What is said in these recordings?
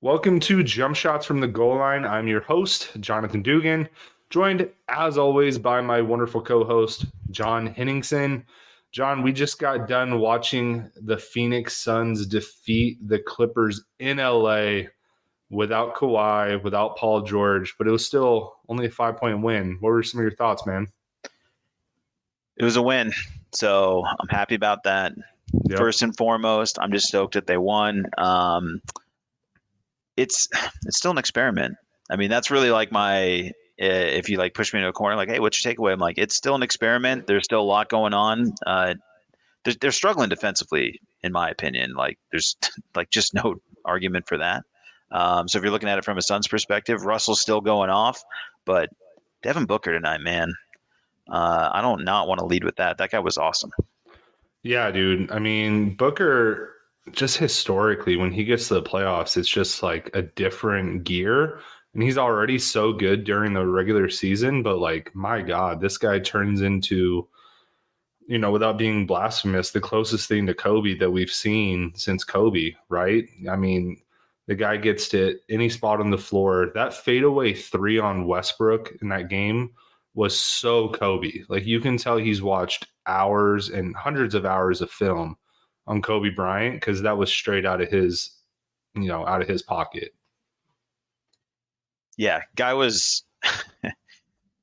Welcome to Jump Shots from the Goal Line. I'm your host, Jonathan Dugan, joined as always by my wonderful co-host, John Henningsen. John, we just got done watching the Phoenix Suns defeat the Clippers in LA without Kawhi, without Paul George, but it was still only a 5-point win. What were some of your thoughts, man? It was a win, so I'm happy about that. Yep. First and foremost, I'm just stoked that they won. It's still an experiment. I mean, that's really like my if you like push me into a corner, like, hey, what's your takeaway? I'm like, it's still an experiment. There's still a lot going on. They're struggling defensively, in my opinion. Like, there's like just no argument for that. So if you're looking at it from a Suns perspective, Russell's still going off, but Devin Booker tonight, man. I don't not want to lead with that. That guy was awesome. Yeah, dude. I mean, Booker, just historically, when he gets to the playoffs, it's just like a different gear. And he's already so good during the regular season. But, like, my God, this guy turns into, without being blasphemous, the closest thing to Kobe that we've seen since Kobe, right? I mean, the guy gets to any spot on the floor. That fadeaway three on Westbrook in that game was so Kobe. Like, you can tell he's watched hours and hundreds of hours of film on Kobe Bryant because that was straight out of his, out of his pocket. Yeah, guy was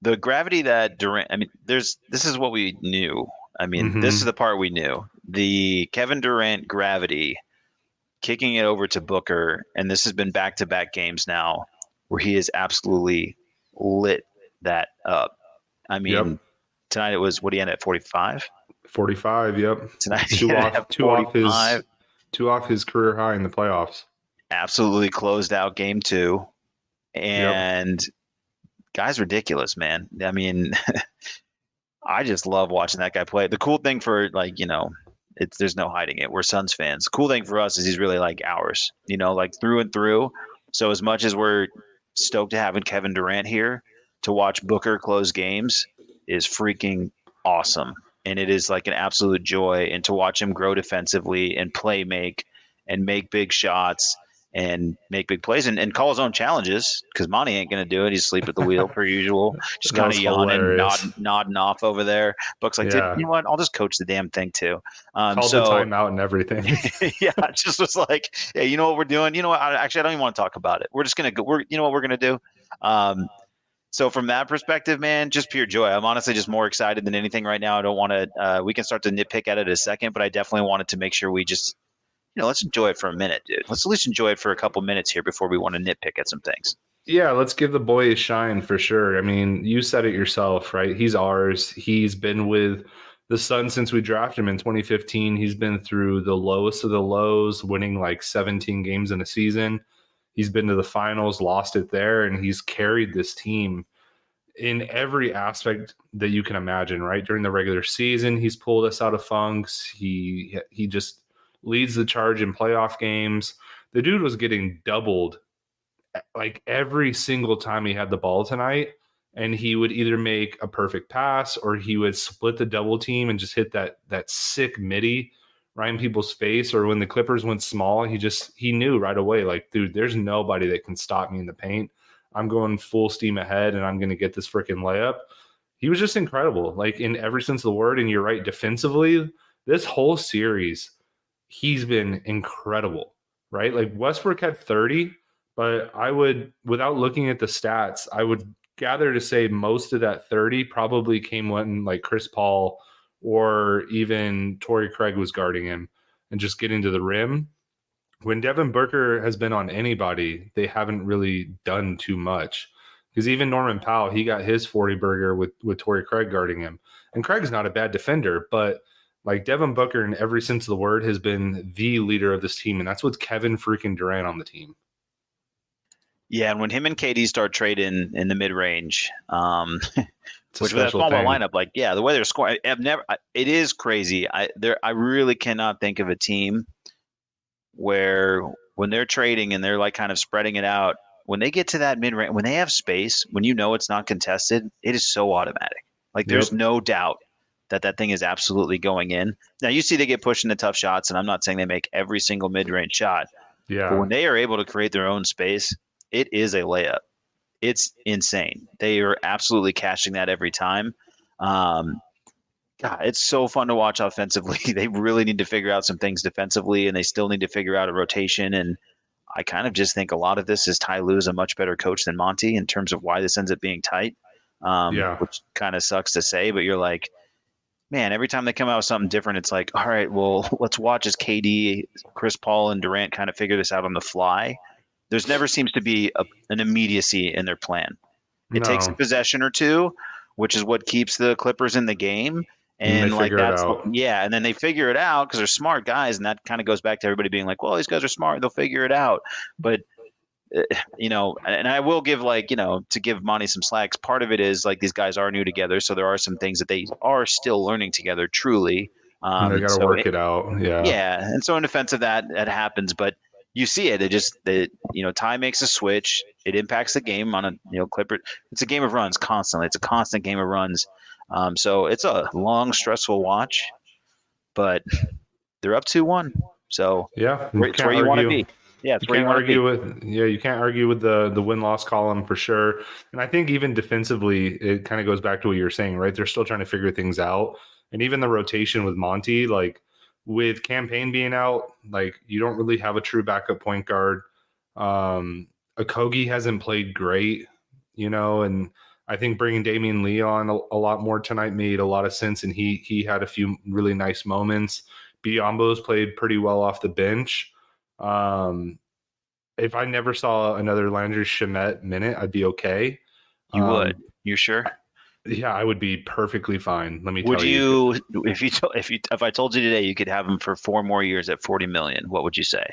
the gravity that Durant. I mean, this is what we knew. I mean, this is Mm-hmm. the part we knew. The Kevin Durant gravity kicking it over to Booker, and this has been back-to-back games now where he has absolutely lit that up. I mean, Yep. tonight it was what he ended at 45. 45. Yep. Tonight he Two ended off, at two off his, 45. two off his career high in the playoffs. Absolutely closed out game two, Yep. and guy's ridiculous, man. I mean, I just love watching that guy play. The cool thing for it's there's no hiding it. We're Suns fans. The cool thing for us is he's really like ours, like through and through. So as much as we're stoked to having Kevin Durant here, to watch Booker close games is freaking awesome. And it is like an absolute joy. And to watch him grow defensively and play make and make big shots and make big plays and call his own challenges because Monty ain't going to do it. He's asleep at the wheel per usual, just That kind of was yawning, hilarious. nodding off over there. Buck's like, dude, Yeah. you know what? I'll just coach the damn thing too. Called the So timeout and everything. yeah, it just was like, yeah, you know what we're doing? You know what? Actually, I don't even want to talk about it. We're just gonna go. You know what we're gonna do? Um, so from that perspective, man, just pure joy. I'm honestly just more excited than anything right now. I don't want to. We can start to nitpick at it in a second, but I definitely wanted to make sure we just, let's enjoy it for a minute, dude. Let's at least enjoy it for a couple minutes here before we want to nitpick at some things. Yeah, let's give the boy a shine for sure. I mean, you said it yourself, right? He's ours. He's been with the Suns since we drafted him in 2015. He's been through the lowest of the lows, winning like 17 games in a season. He's been to the finals, lost it there, and he's carried this team in every aspect that you can imagine, right? During the regular season, he's pulled us out of funks. He just leads the charge in playoff games. The dude was getting doubled like every single time he had the ball tonight, and he would either make a perfect pass or he would split the double team and just hit that sick midi right in people's face. Or when the Clippers went small, he knew right away, like, dude, there's nobody that can stop me in the paint. I'm going full steam ahead and I'm going to get this freaking layup. He was just incredible, like, in every sense of the word. And you're right, defensively, this whole series, he's been incredible, right? Like, Westbrook had 30, but I would, without looking at the stats, I would gather to say most of that 30 probably came when like Chris Paul or even Torrey Craig was guarding him and just getting to the rim. When Devin Booker has been on anybody, they haven't really done too much. Because even Norman Powell, he got his 40 burger with Torrey Craig guarding him. And Craig's not a bad defender, but like, Devin Booker, in every sense of the word, has been the leader of this team. And that's with Kevin freaking Durant on the team. Yeah, and when him and KD start trading in the mid range, It's a which with that special small ball thing. lineup, like yeah, the way they're scoring, it is crazy. I really cannot think of a team where when they're trading and they're like kind of spreading it out, when they get to that mid range, when they have space, when you know it's not contested, it is so automatic. Like there's Yep. no doubt that that thing is absolutely going in. Now you see they get pushed into tough shots, and I'm not saying they make every single mid range shot, But Yeah. when they are able to create their own space, it is a layup. It's insane. They are absolutely catching that every time. Um, God, it's so fun to watch offensively. They really need to figure out some things defensively, and they still need to figure out a rotation. And I kind of just think a lot of this is Ty Lue is a much better coach than Monty in terms of why this ends up being tight, Yeah. which kind of sucks to say. But you're like, man, every time they come out with something different, it's like, all right, well, let's watch as KD, Chris Paul, and Durant kind of figure this out on the fly. There's never seems to be an immediacy in their plan. It takes a No. possession or two, which is what keeps the Clippers in the game. And they And like figure it that's out. yeah, and then they figure it out because they're smart guys, and that kind of goes back to everybody being like, "Well, these guys are smart; they'll figure it out." But and I will give to give Monty some slacks. Part of it is like these guys are new together, so there are some things that they are still learning together, truly. And they got to So work it out. Yeah. yeah, and so in defense of that happens, but you see it. It just Ty makes a switch. It impacts the game on a Clipper. It's a game of runs constantly. It's a constant game of runs. So it's a long, stressful watch, but they're up 2-1. So Yeah. You it's where can't you want to argue. be. Yeah, it's You where you can't want to be. argue with you can't argue with the win-loss column for sure. And I think even defensively, it kind of goes back to what you're saying, right? They're still trying to figure things out. And even the rotation with Monty, like with campaign being out, like you don't really have a true backup point guard. Okogie hasn't played great, and I think bringing Damian Lee on a lot more tonight made a lot of sense, and he had a few really nice moments. Biyombo's played pretty well off the bench. Um, if I never saw another Landry Shamet minute, I'd be okay. You would. You sure? Yeah, I would be perfectly fine. Let me Would tell you. you, if I told you today you could have him for 4 more years at 40 million, what would you say?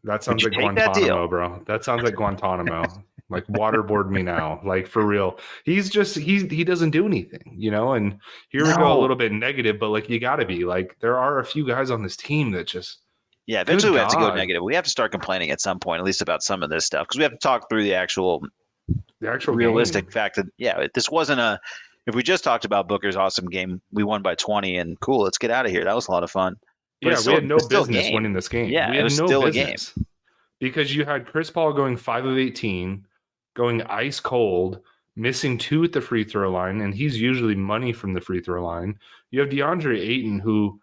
That Would sounds you like take that deal? Guantanamo, bro. That sounds like Guantanamo. Like waterboard me now, like for real. He doesn't do anything, And here we go a No. little bit negative, but like you got to be like there are a few guys on this team that just Yeah, good eventually we have to go God, negative. We have to start complaining at some point, at least about some of this stuff, because we have to talk through the actual the actual realistic game. fact that this wasn't a. If we just talked about Booker's awesome game, we won by 20, and cool, let's get out of here. That was a lot of fun. But Yeah, we had no it's still a business game. winning this game. Yeah, We it had was no still a game. business because you had Chris Paul going 5 of 18, going ice cold, missing 2 at the free throw line, and he's usually money from the free throw line. You have DeAndre Ayton, who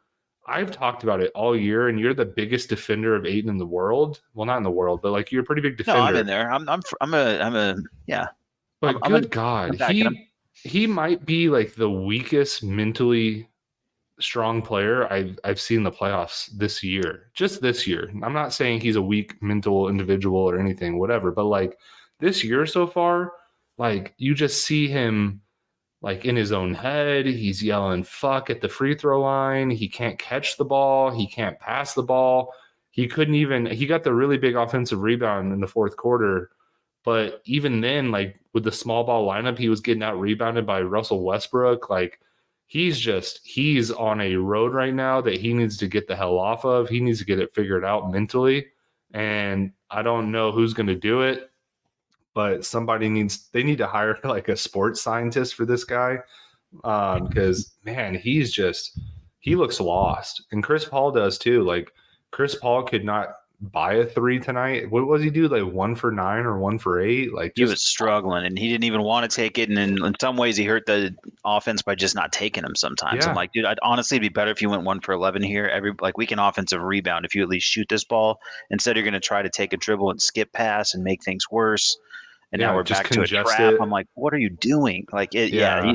I've talked about it all year, and you're the biggest defender of Ayton in the world. Well, not in the world, but like you're a pretty big No, I'm in defender. there. Yeah. But I'm good God, backing him. he might be like the weakest mentally strong player I've seen in the playoffs this year. Just this year. I'm not saying he's a weak mental individual or anything, whatever, but like this year so far, like you just see him like in his own head. He's yelling fuck at the free throw line. He can't catch the ball. He can't pass the ball. He got the really big offensive rebound in the fourth quarter. But even then, like with the small ball lineup, he was getting out rebounded by Russell Westbrook. Like he's on a road right now that he needs to get the hell off of. He needs to get it figured out mentally. And I don't know who's going to do it, but they need to hire like a sports scientist for this guy. Because man, he looks lost. And Chris Paul does too. Like Chris Paul could not buy a 3 tonight. What was he do? Like 1 for 9 or 1 for 8? Like He was just struggling, and he didn't even want to take it. And in some ways, he hurt the offense by just not taking them. Sometimes I'm yeah. like, dude, I'd honestly be better if you went 1 for 11 here. We can offensive rebound if you at least shoot this ball instead. You're going to try to take a dribble and skip pass and make things worse. And now Yeah, we're just back to a congest trap. it. I'm like, what are you doing? Like, Yeah.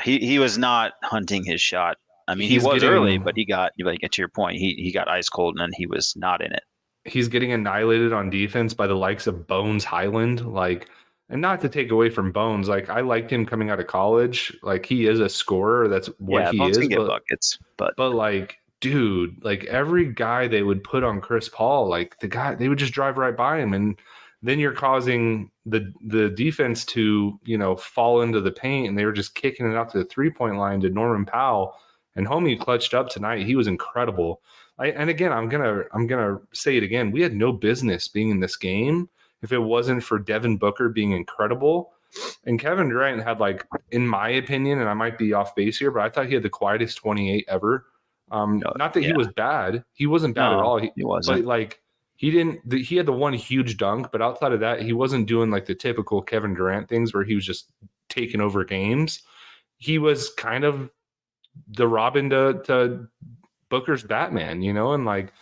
he was not hunting his shot. I mean, he He's was early, getting but he got like to your point, he got ice cold, and then he was not in it. he's getting annihilated on defense by the likes of Bones Highland. Like, and not to take away from Bones, like I liked him coming out of college. Like he is a scorer. That's what Yeah, he Bones is. can get buckets, but But like, dude, like every guy they would put on Chris Paul, like the guy they would just drive right by him, and then you're causing the defense to fall into the paint, and they were just kicking it out to the 3-point line to Norman Powell, and homie clutched up tonight. He was incredible. And again, I'm gonna say it again. We had no business being in this game if it wasn't for Devin Booker being incredible. And Kevin Durant had, like, in my opinion, and I might be off base here, but I thought he had the quietest 28 ever. No, Not that he yeah, was bad. He wasn't bad at no, all. he But wasn't. like he didn't. He had the one huge dunk, but outside of that, he wasn't doing like the typical Kevin Durant things where he was just taking over games. He was kind of the Robin to Booker's Batman, and like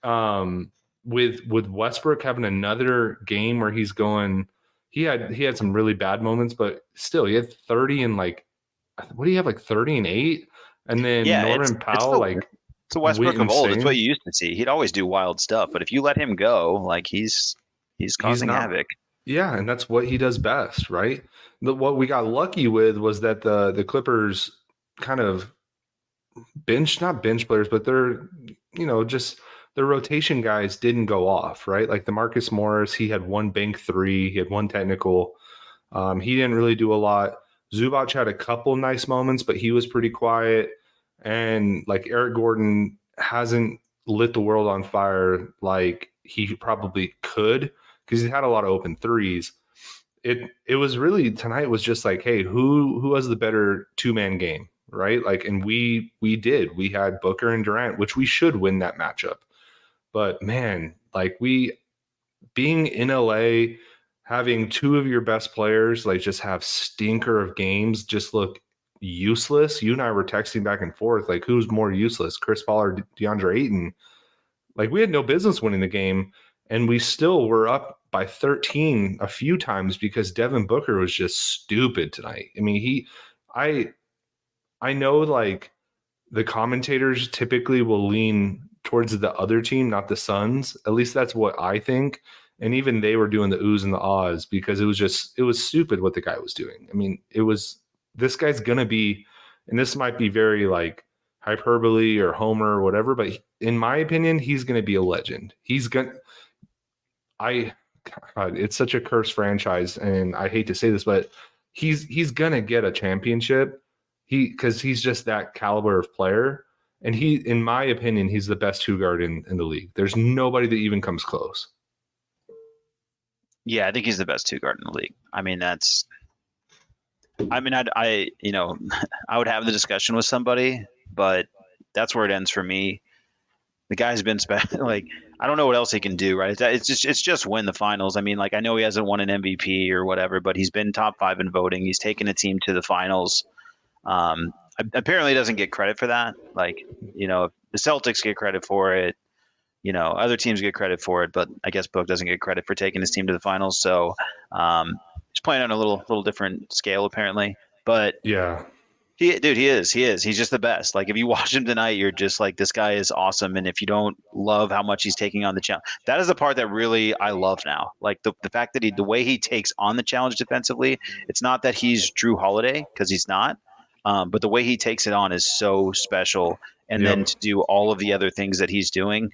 um, with Westbrook having another game where he's going. He had some really bad moments, but still, he had 30 and like what do you have like 30 and 8, and then Yeah, Norman Powell like it's the went Westbrook of old. It's what insane. you used to see. He'd always do wild stuff, but if you let him go, like he's He's causing not. havoc. Yeah, and that's what he does best, right? What we got lucky with was that the Clippers kind of not bench players, but they're just their rotation guys didn't go off, right? Like the Marcus Morris, he had one bank three, he had one technical. He didn't really do a lot. Zubac had a couple nice moments, but he was pretty quiet. And like Eric Gordon hasn't lit the world on fire like he probably could because he had a lot of open threes. It was really tonight was just like, hey, who has the better two-man game, right? Like, and we had Booker and Durant, which we should win that matchup. But man, like we being in LA, having two of your best players like just have stinker of games, just look useless. You and I were texting back and forth, like who's more useless, Chris Paul or DeAndre Ayton? Like we had no business winning the game, and we still were up by 13 a few times because Devin Booker was just stupid tonight. I mean, I I know like the commentators typically will lean towards the other team, not the Suns. At least that's what I think. And even they were doing the oohs and the ahs because it was stupid what the guy was doing. I mean, this guy's gonna be, and this might be very like hyperbole or Homer or whatever, but in my opinion, he's gonna be a legend. I, God, it's such a cursed franchise, and I hate to say this, but he's gonna get a championship. Because he's just that caliber of player, and in my opinion, he's the best two guard in the league. There's nobody that even comes close. Yeah, I think he's the best two guard in the league. I mean, I I would have the discussion with somebody, but that's where it ends for me. The guy's been like I don't know what else he can do, right? It's just win the finals. I mean, like I know he hasn't won an MVP or whatever, but he's been top 5 in voting. He's taken a team to the finals. Apparently, doesn't get credit for that. Like the Celtics get credit for it. Other teams get credit for it, but I guess Book doesn't get credit for taking his team to the finals. So he's playing on a little different scale apparently. But Yeah, he is. He's just the best. Like if you watch him tonight, you're just like, this guy is awesome. And if you don't love how much he's taking on the challenge, that is the part that really I love now. Like the fact that the way he takes on the challenge defensively, it's not that he's Drew Holiday because he's not, but the way he takes it on is so special. And then yep. to do all of the other things that he's doing,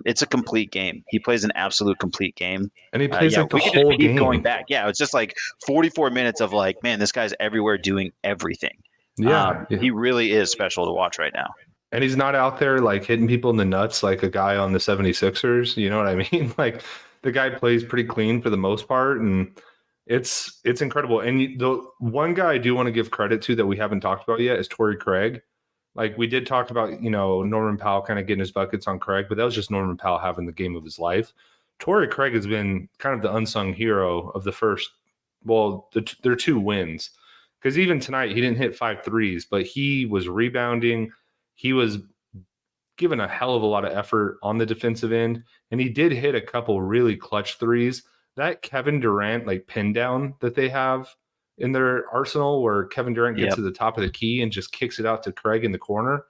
it's a complete game. He plays an absolute complete game. And he plays Yeah, like the we could just whole keep going game. back. Yeah, it's just like 44 minutes of like, man, this guy's everywhere doing everything. Yeah. He really is special to watch right now. And he's not out there like hitting people in the nuts like a guy on the 76ers. You know what I mean? Like the guy plays pretty clean for the most part, and it's incredible. And the one guy I do want to give credit to that we haven't talked about yet is Torrey Craig. Like we did talk about, Norman Powell kind of getting his buckets on Craig, but that was just Norman Powell having the game of his life. Torrey Craig has been kind of the unsung hero of the first, well, their two wins. Because even tonight, he didn't hit 5 threes, but he was rebounding. He was given a hell of a lot of effort on the defensive end, and he did hit a couple really clutch threes. That Kevin Durant like pin down that they have in their arsenal, where Kevin Durant gets Yep. to the top of the key and just kicks it out to Craig in the corner,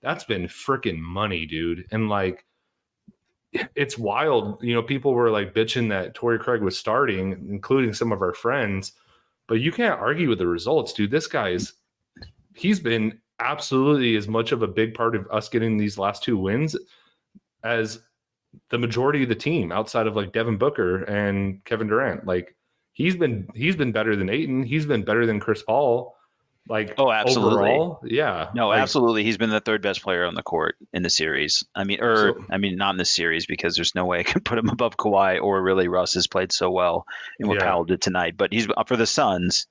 that's been freaking money, dude. And like, it's wild. People were like bitching that Torrey Craig was starting, including some of our friends, but you can't argue with the results, dude. He's been absolutely as much of a big part of us getting these last two wins as the majority of the team outside of like Devin Booker and Kevin Durant. Like he's been better than Ayton. He's been better than Chris Paul. Like Oh, absolutely. overall, yeah. No, Like absolutely. He's been the third best player on the court in the series. so, Not in this series because there's no way I can put him above Kawhi or really Russ has played so well in what yeah. Powell did tonight. But he's for the Suns.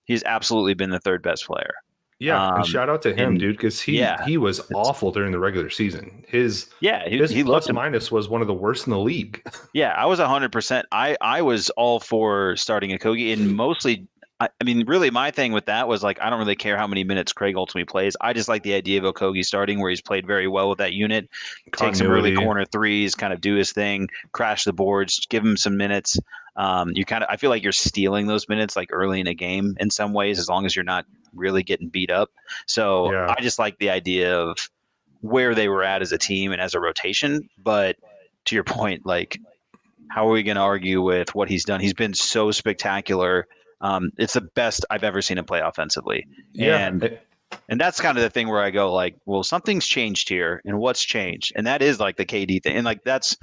He's absolutely been the third best player. Yeah, and shout out to him, And dude, because he yeah, he was it's awful during the regular season. His he plus looked minus was one of the worst in the league. Yeah, I was 100%. I was all for starting Okogie, and mostly, I mean, really, my thing with that was like, I don't really care how many minutes Craig ultimately plays. I just like the idea of Okogie starting, where he's played very well with that unit, take some early Continuity. corner threes, kind of do his thing, crash the boards, give him some minutes. I feel like you're stealing those minutes like early in a game in some ways, as long as you're not really getting beat up. So Yeah. I just like the idea of where they were at as a team and as a rotation. But to your point, like, how are we going to argue with what he's done? He's been so spectacular. It's the best I've ever seen him play offensively, Yeah. and that's kind of the thing where I go like, well, something's changed here, and what's changed? And that is like the KD thing, and like that's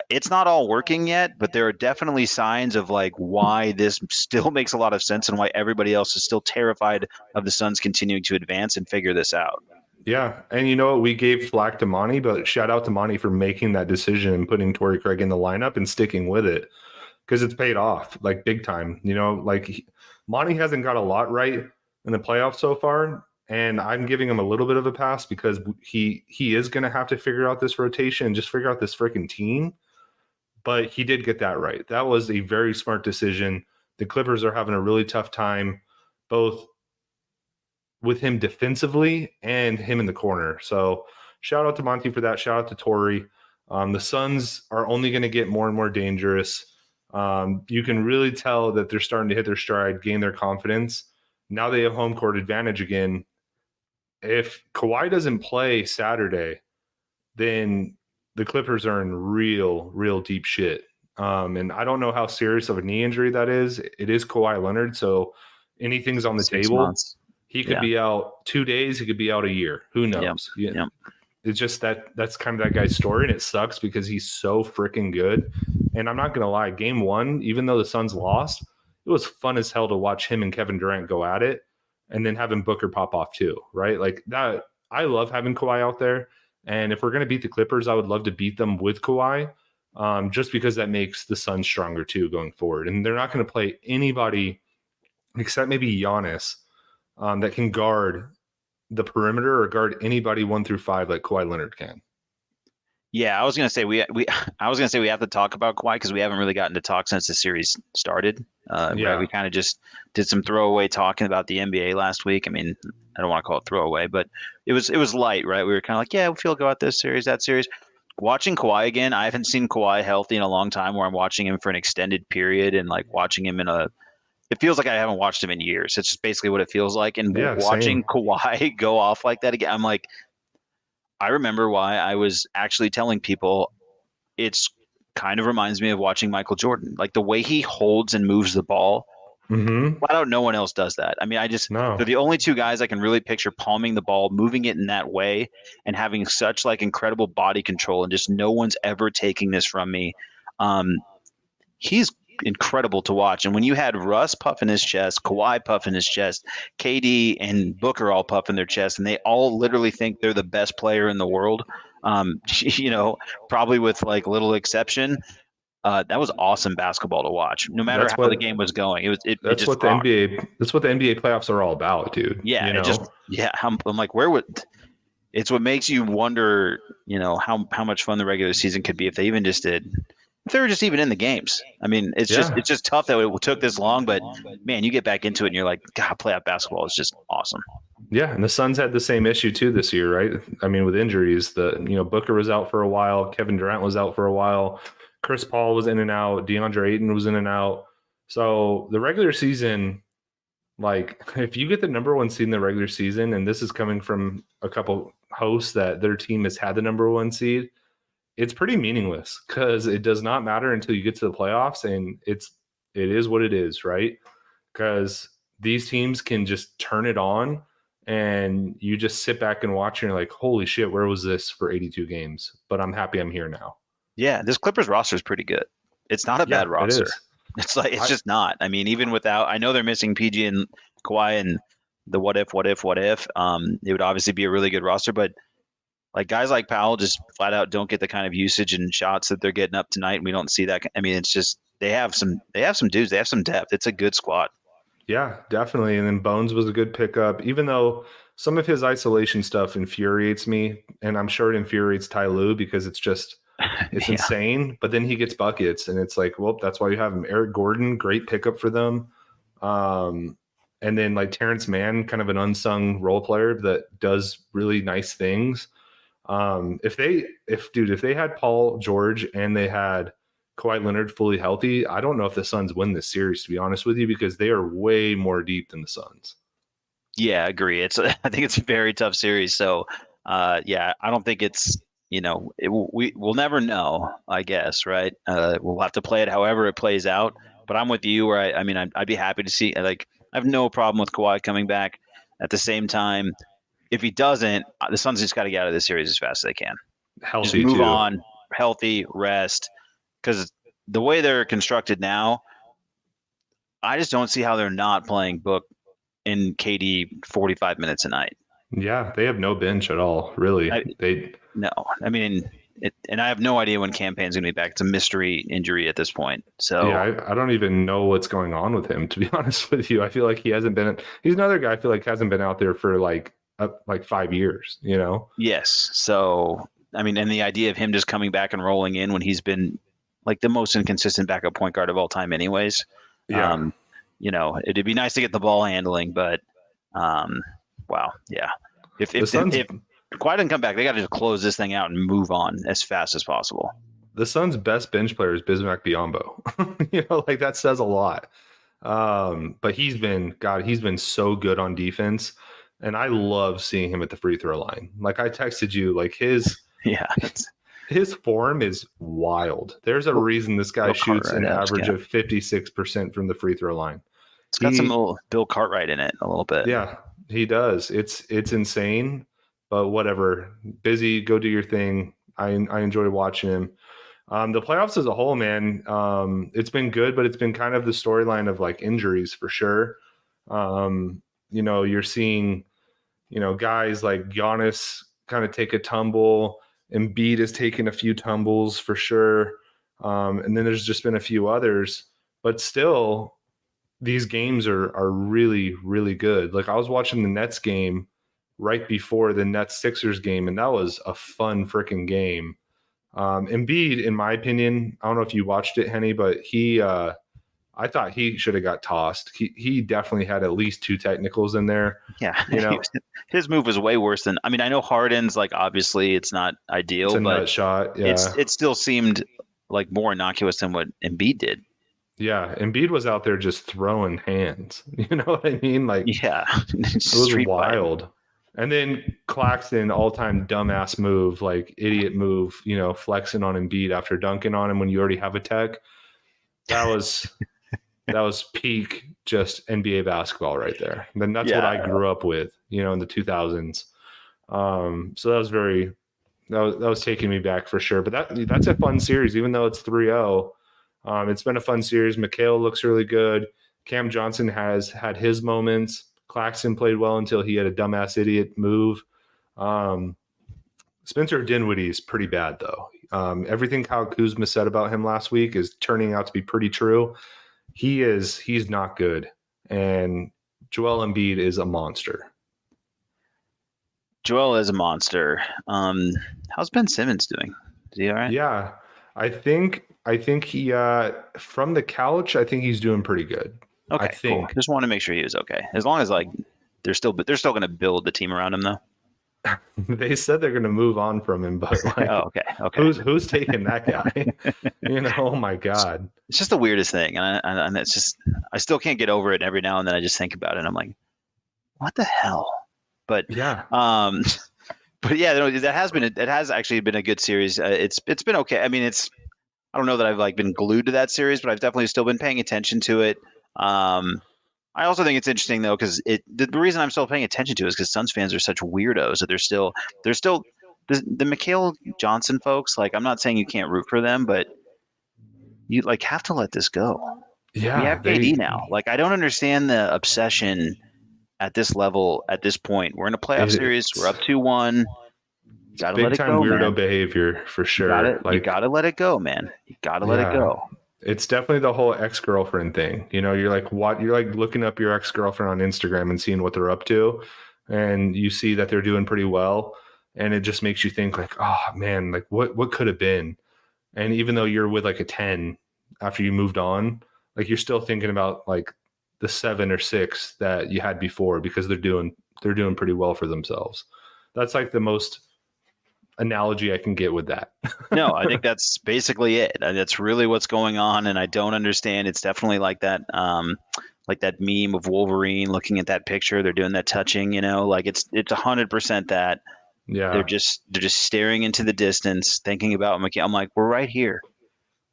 it's not all working yet, but there are definitely signs of like why this still makes a lot of sense and why everybody else is still terrified of the Suns continuing to advance and figure this out. Yeah. And you know what? We gave flack to Monty, but shout out to Monty for making that decision and putting Torrey Craig in the lineup and sticking with it because it's paid off like big time. You know, like Monty hasn't got a lot right in the playoffs so far. And I'm giving him a little bit of a pass because he is going to have to figure out this rotation and just figure out this freaking team. But he did get that right. That was a very smart decision. The Clippers are having a really tough time, both with him defensively and him in the corner. So shout out to Monty for that. Shout out to Torrey. The Suns are only going to get more and more dangerous. You can really tell that they're starting to hit their stride, gain their confidence. Now they have home court advantage again. If Kawhi doesn't play Saturday, then the Clippers are in real deep shit. And I don't know how serious of a knee injury that is. It is Kawhi Leonard, so anything's on the 6 months. table. He could Yeah. be out 2 days. He could be out a year. Who Yep. knows? Yeah. Yep. It's just that's kind of that guy's story, and it sucks because he's so freaking good. And I'm not gonna lie, game one, even though the Suns lost, it was fun as hell to watch him and Kevin Durant go at it, and then having Booker pop off too, right? Like that. I love having Kawhi out there, and if we're gonna beat the Clippers, I would love to beat them with Kawhi, just because that makes the Suns stronger too going forward. And they're not gonna play anybody except maybe Giannis that can guard the perimeter or guard anybody 1 through 5 like Kawhi Leonard can. Yeah, I was gonna say we I was gonna say we have to talk about Kawhi because we haven't really gotten to talk since the series started. Right, Yeah. we kind of just did some throwaway talking about the NBA last week. I mean, I don't want to call it throwaway, but it was light, right? We were kind of like, yeah, we feel good about this series, that series. Watching Kawhi again, I haven't seen Kawhi healthy in a long time. Where I'm watching him for an extended period and like watching him in a it feels like I haven't watched him in years. It's just basically what it feels like. And Yeah, watching same. Kawhi go off like that again, I'm like, I remember why I was actually telling people it's kind of reminds me of watching Michael Jordan. Like the way he holds and moves the ball. Mm-hmm. Flat out, no one else does that. I mean, they're No. the only two guys I can really picture palming the ball, moving it in that way, and having such like incredible body control, and just no one's ever taking this from me. Um, he's incredible to watch. And when you had Russ puffing his chest, Kawhi puffing his chest, KD and Booker all puffing their chest, and they all literally think they're the best player in the world, you know, probably with like little exception. That was awesome basketball to watch. No matter That's how the what game was going, it that's just what the rocked. NBA that's what the NBA playoffs are all about, dude. Yeah, You know? I'm like, where would it's what makes you wonder, you know, how much fun the regular season could be if they even just did if they were just even in the games. I mean, Yeah. it's just tough that it took this long, but man, you get back into it and you're like, God, playoff basketball is just awesome. Yeah. And the Suns had the same issue too this year, right? I mean, with injuries, Booker was out for a while, Kevin Durant was out for a while, Chris Paul was in and out, DeAndre Ayton was in and out. So the regular season, like if you get the number one seed in the regular season, and this is coming from a couple hosts that their team has had the number one seed, it's pretty meaningless because it does not matter until you get to the playoffs, and it is what it is, right? Because these teams can just turn it on, and you just sit back and watch, and you're like, holy shit, where was this for 82 games? But I'm happy I'm here now. Yeah, this Clippers roster is pretty good. It's not a bad Yeah, it roster. is. It's like it's I just not. I mean, even without, I know they're missing PG and Kawhi and the what if. It would obviously be a really good roster, but like guys like Powell just flat out don't get the kind of usage and shots that they're getting up tonight. And we don't see that. I mean, it's just they have some dudes, they have some depth. It's a good squad. Yeah, definitely. And then Bones was a good pickup, even though some of his isolation stuff infuriates me, and I'm sure it infuriates Ty Lue because it's Yeah. insane. But then he gets buckets, and it's like, well, that's why you have him. Eric Gordon, great pickup for them. Um, and then like Terrence Mann, kind of an unsung role player that does really nice things. If they had Paul George and they had Kawhi Leonard fully healthy, I don't know if the Suns win this series, to be honest with you, because they are way more deep than the Suns. Yeah, I agree. I think it's a very tough series. So, yeah, I don't think we'll never know, I guess, right? We'll have to play it however it plays out. But I'm with you where I mean, I'd be happy to see, like, I have no problem with Kawhi coming back. At the same time, if he doesn't, the Suns just got to get out of this series as fast as they can. Just Healthy move too. on, healthy, rest. Because the way they're constructed now, I just don't see how they're not playing Book in KD 45 minutes a night. Yeah, they have no bench at all, really. I, They no, I mean, and I have no idea when Campaign's going to be back. It's a mystery injury at this point. Yeah, So, I don't even know what's going on with him, to be honest with you. I feel like he hasn't been he's another guy I feel like hasn't been out there for like 5 years, you know? yes. So, I mean, and the idea of him just coming back and rolling in when he's been like the most inconsistent backup point guard of all time, anyways. Yeah. Um, it'd be nice to get the ball handling, but um, wow, yeah. If The if Suns if Kawhi doesn't come back, they got to just close this thing out and move on as fast as possible. the Suns' best bench player is Bismack Biyombo. Like that says a lot. But he's been so good on defense. And I love seeing him at the free throw line. Like I texted you, like Yeah, his form is wild. There's a Bill, reason this guy Bill shoots Cartwright. an Yeah, average of 56% from the free throw line. it's got some He little Bill Cartwright in it a little bit. Yeah, he does. It's insane, but whatever. Busy, go do your thing. I enjoy watching him. The playoffs as a whole, man, it's been good, but it's been kind of the storyline of like injuries for sure. You're seeing, guys like Giannis kind of take a tumble. Embiid has taken a few tumbles for sure. And then there's just been a few others, but still, these games are really really good. Like I was watching the Nets game right before the Nets Sixers game, and that was a fun freaking game. Embiid, in my opinion, I don't know if you watched it, Henny, but I thought he should have got tossed. He definitely had at least two technicals in there. Yeah, You know, his move was way worse than. I mean, I know Harden's like obviously it's not it's ideal, a but nut shot. Yeah, it still seemed like more innocuous than what Embiid did. yeah. Embiid was out there just throwing hands. You know what I mean? Like Yeah, it was street fight. wild. And then Claxton, all time dumbass move, like idiot move, flexing on Embiid after dunking on him when you already have a tech. That was peak just NBA basketball right there. Then that's what Yeah, I grew up with, in the 2000s. So that was taking me back for sure. But that's a fun series, even though it's 3-0. It's been a fun series. Mikhail looks really good. Cam Johnson has had his moments. Claxton played well until he had a dumbass idiot move. Um, Spencer Dinwiddie is pretty bad though. Everything Kyle Kuzma said about him last week is turning out to be pretty true. He's not good, and Joel Embiid is a monster. Joel is a monster. How's Ben Simmons doing? Is he all right? Yeah, I think he from the couch. I think he's doing pretty good. I Okay, cool. think Just want to make sure he was okay. As long as like they're still going to build the team around him though. they said they're going to move on from him, but like, Oh, okay, okay. who's taking that guy? Oh my god. It's just the weirdest thing, and it's just I still can't get over it. Every now and then I just think about it, and I'm like, what the hell? But Yeah, um, but yeah, it has actually been a good series. It's been okay. I mean, I don't know that I've like been glued to that series, but I've definitely still been paying attention to it. Um, I also think it's interesting though because the reason I'm still paying attention to it is because Suns fans are such weirdos that they're still the Mikhail Johnson folks. Like, I'm not saying you can't root for them, but you like have to let this go. We yeah. have KD now. Like, I don't understand the obsession at this level at this point. We're in a playoff series. We're It's up 2-1. You it's gotta let big it time go, weirdo man. behavior for You got sure. You Like, gotta let it go, man. You gotta let it yeah, go. It's definitely the whole ex-girlfriend thing. You know, you're like looking up your ex-girlfriend on Instagram and seeing what they're up to, and you see that they're doing pretty well, and it just makes you think like, oh man, like what could have been? And even though you're with like a 10 after you moved on, like you're still thinking about like the 7 or 6 that you had before because they're doing pretty well for themselves. That's like the most analogy I can get with that. No, I think that's basically it. That's really what's going on, and I don't understand. It's definitely like that meme of Wolverine looking at that picture. They're doing that touching, like it's 100% that they're Yeah. just staring into the distance, thinking about McKee. I'm like, we're right here.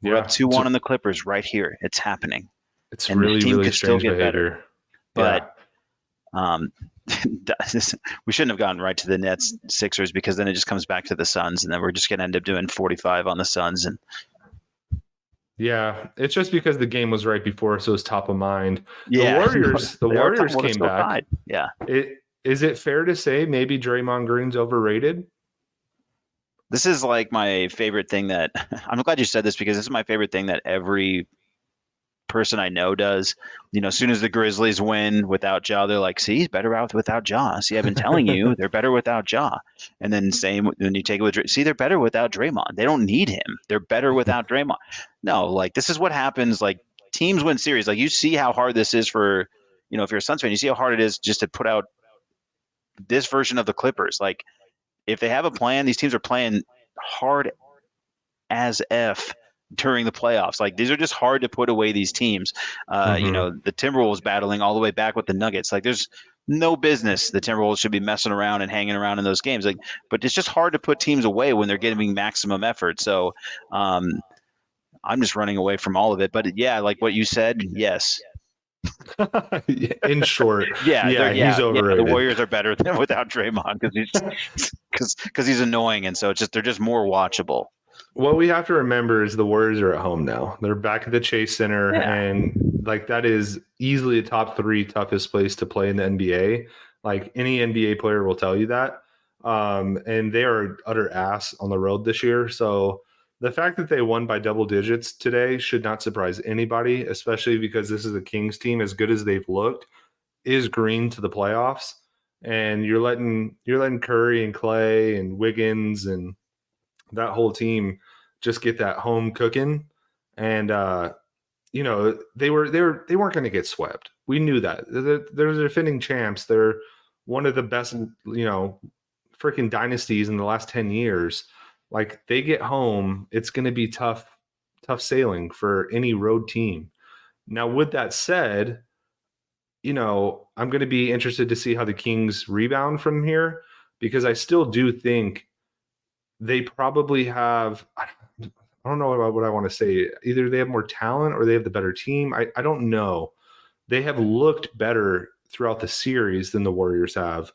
We're up Yeah. 2-1 on the Clippers right here. It's happening, It's and the really, team really could still strange get better. behavior. But Yeah. um, we shouldn't have gotten right to the Nets Sixers because then it just comes back to the Suns, and then we're just going to end up doing 45 on the Suns. And Yeah. It's just because the game was right before, so it's top of mind. The yeah, Warriors, the they are Warriors well, they're came still back. tied. Yeah. Is it fair to say maybe Draymond Green's overrated? This is like my favorite thing that I'm glad you said this because this is my favorite thing that every person I know does. As soon as the Grizzlies win without Ja, they're like, see, he's better out without Ja. See, I've been telling you, they're better without Ja. And then same when you take it with, see, they're better without Draymond. They don't need him. They're better without Draymond. No, like this is what happens. Like teams win series. Like you see how hard this is for, if you're a Suns fan, you see how hard it is just to put out this version of the Clippers. Like if they have a plan, these teams are playing hard as F during the playoffs. Like these are just hard to put away these teams. Mm-hmm. The Timberwolves battling all the way back with the Nuggets. Like there's no business the Timberwolves should be messing around and hanging around in those games. Like, but it's just hard to put teams away when they're getting maximum effort. So I'm just running away from all of it. But yeah, like what you said, yes. In short, Yeah, yeah, he's yeah. The overrated. Warriors are better than without Draymond because he's annoying, and so they're just more watchable. What we have to remember is the Warriors are at home now. They're back at the Chase Center, Yeah. and like that is easily a top 3 toughest place to play in the NBA. Like any NBA player will tell you that. And they are utter ass on the road this year. So the fact that they won by double digits today should not surprise anybody, especially because this is a Kings team. As good as they've looked, is green to the playoffs, and you're letting Curry and Clay and Wiggins and that whole team just get that home cooking. And they weren't going to get swept. We knew that. They're the defending champs. They're one of the best freaking dynasties in the last 10 years. Like they get home, it's going to be tough sailing for any road team. Now with that said, I'm going to be interested to see how the Kings rebound from here, because I still do think they probably have, I don't know what I want to say. Either they have more talent or they have the better team. I don't know. They have looked better throughout the series than the Warriors have.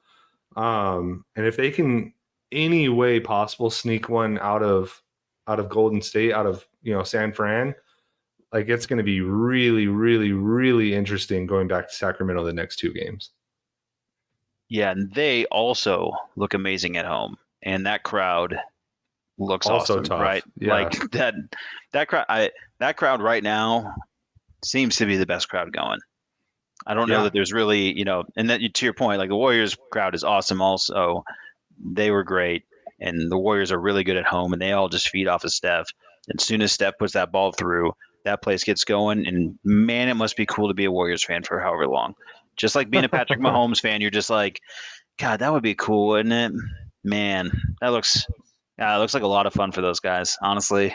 And if they can any way possible sneak one out of Golden State, out of San Fran, like it's going to be really, really, really interesting going back to Sacramento the next 2 games. Yeah, and they also look amazing at home, and that crowd looks Also awesome, tough. right? Yeah. Like that crowd right now seems to be the best crowd going. I don't know Yeah. that there's really, and that to your point, like the Warriors crowd is awesome. Also, they were great, and the Warriors are really good at home, and they all just feed off of Steph. And as soon as Steph puts that ball through, that place gets going. And man, it must be cool to be a Warriors fan for however long. Just like being a Patrick Mahomes fan, you're just like, God, that would be cool, wouldn't it? Man, it looks like a lot of fun for those guys, honestly.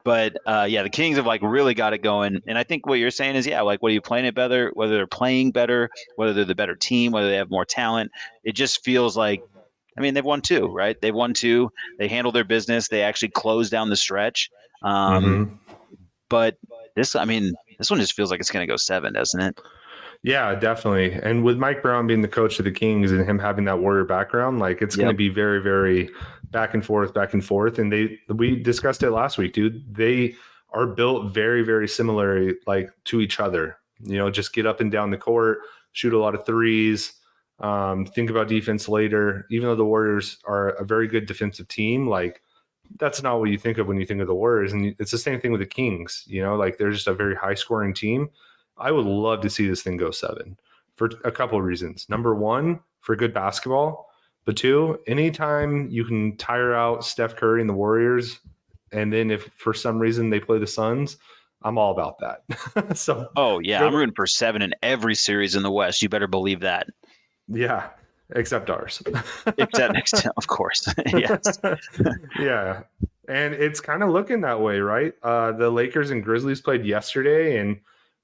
But yeah, the Kings have like really got it going, and I think what you're saying is, yeah, like whether you're playing it better, whether they're playing better, whether they're the better team, whether they have more talent, it just feels like, I mean, they've won 2, right? They've won 2. They handle their business. They actually close down the stretch. Mm-hmm. But this one just feels like it's going to go 7, doesn't it? Yeah, definitely. And with Mike Brown being the coach of the Kings and him having that Warrior background, like it's going to be very, very back and forth, back and forth. And we discussed it last week, dude. They are built very, very similar, like to each other. Just get up and down the court, shoot a lot of threes, think about defense later. Even though the Warriors are a very good defensive team, like that's not what you think of when you think of the Warriors. And it's the same thing with the Kings. Like they're just a very high scoring team. I would love to see this thing go 7 for a couple of reasons. Number one, for good basketball. But two, anytime you can tire out Steph Curry and the Warriors, and then if for some reason they play the Suns, I'm all about that. So, Oh yeah, I'm rooting for 7 in every series in the West. You better believe that. yeah, except ours. Except, of course, yes. Yeah, and it's kind of looking that way, right? The Lakers and Grizzlies played yesterday, and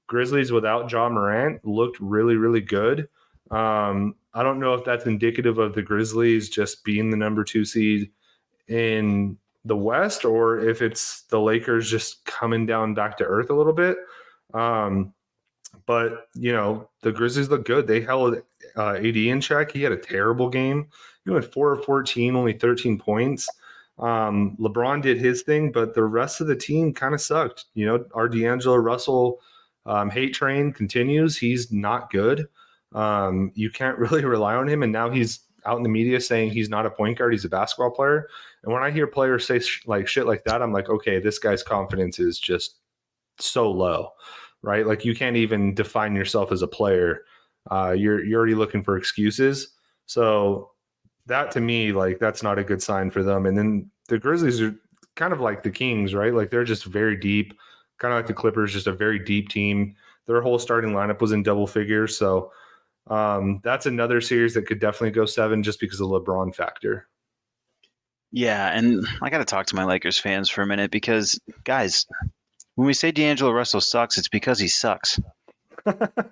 Grizzlies without Ja Morant looked really, really good. I don't know if that's indicative of the Grizzlies just being the number 2 seed in the West, or if it's the Lakers just coming down back to earth a little bit. But the Grizzlies look good. They held AD in check. He had a terrible game. He went 4 of 14, only 13 points. LeBron did his thing, but the rest of the team kind of sucked. Our D'Angelo Russell hate train continues. He's not good. You can't really rely on him. And now he's out in the media saying he's not a point guard. He's a basketball player. And when I hear players say shit like that, I'm like, okay, this guy's confidence is just so low, right? Like you can't even define yourself as a player. You're already looking for excuses. So that to me, like that's not a good sign for them. And then the Grizzlies are kind of like the Kings, right? Like they're just very deep, kind of like the Clippers, just a very deep team. Their whole starting lineup was in double figures. So that's another series that could definitely go 7 just because of the LeBron factor. Yeah, and I got to talk to my Lakers fans for a minute because, guys, when we say D'Angelo Russell sucks, it's because he sucks.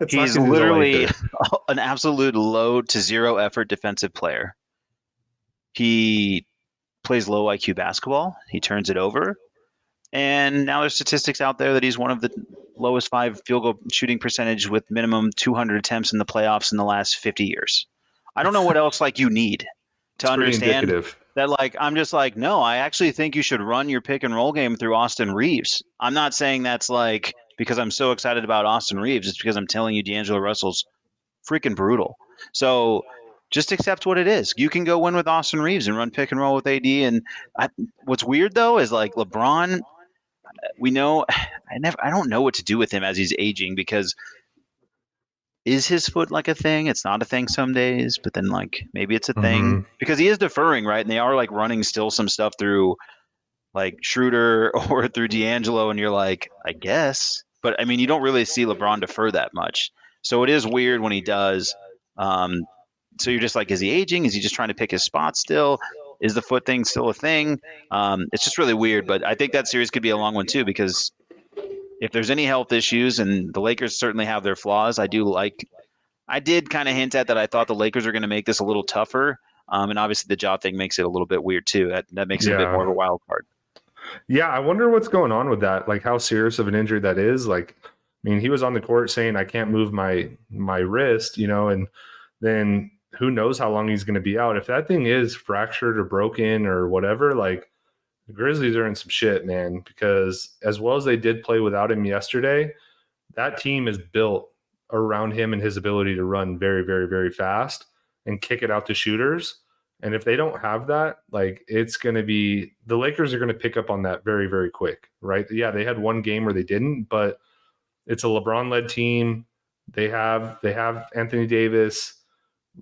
He's literally an absolute low to zero effort defensive player. He plays low IQ basketball. He turns it over. And now there's statistics out there that he's one of the lowest 5 field goal shooting percentage with minimum 200 attempts in the playoffs in the last 50 years. I don't know what else you need to understand that. I'm just no, I actually think you should run your pick and roll game through Austin Reeves. I'm not saying that's because I'm so excited about Austin Reeves. It's because I'm telling you D'Angelo Russell's freaking brutal. So just accept what it is. You can go win with Austin Reeves and run pick and roll with AD. And what's weird though is LeBron. We know I don't know what to do with him as he's aging because is his foot a thing? It's not a thing some days, but then maybe it's a thing because he is deferring, right? And they are running still some stuff through Schroeder or through D'Angelo, and you're I guess. But I mean, you don't really see LeBron defer that much. So it is weird when he does. So you're just is he aging? Is he just trying to pick his spot still? Is the foot thing still a thing? It's just really weird, but I think that series could be a long one too because if there's any health issues, and the Lakers certainly have their flaws, I did kind of hint at that I thought the Lakers are going to make this a little tougher, and obviously the job thing makes it a little bit weird too. That makes it a bit more of a wild card. Yeah, I wonder what's going on with that, how serious of an injury that is. I mean, he was on the court saying, I can't move my wrist, and then who knows how long he's going to be out. If that thing is fractured or broken or whatever, the Grizzlies are in some shit, man, because as well as they did play without him yesterday, that team is built around him and his ability to run very, very, very fast and kick it out to shooters. And if they don't have that, it's going to be the Lakers are going to pick up on that very, very quick, right? Yeah, they had one game where they didn't, but it's a LeBron-led team. They have Anthony Davis.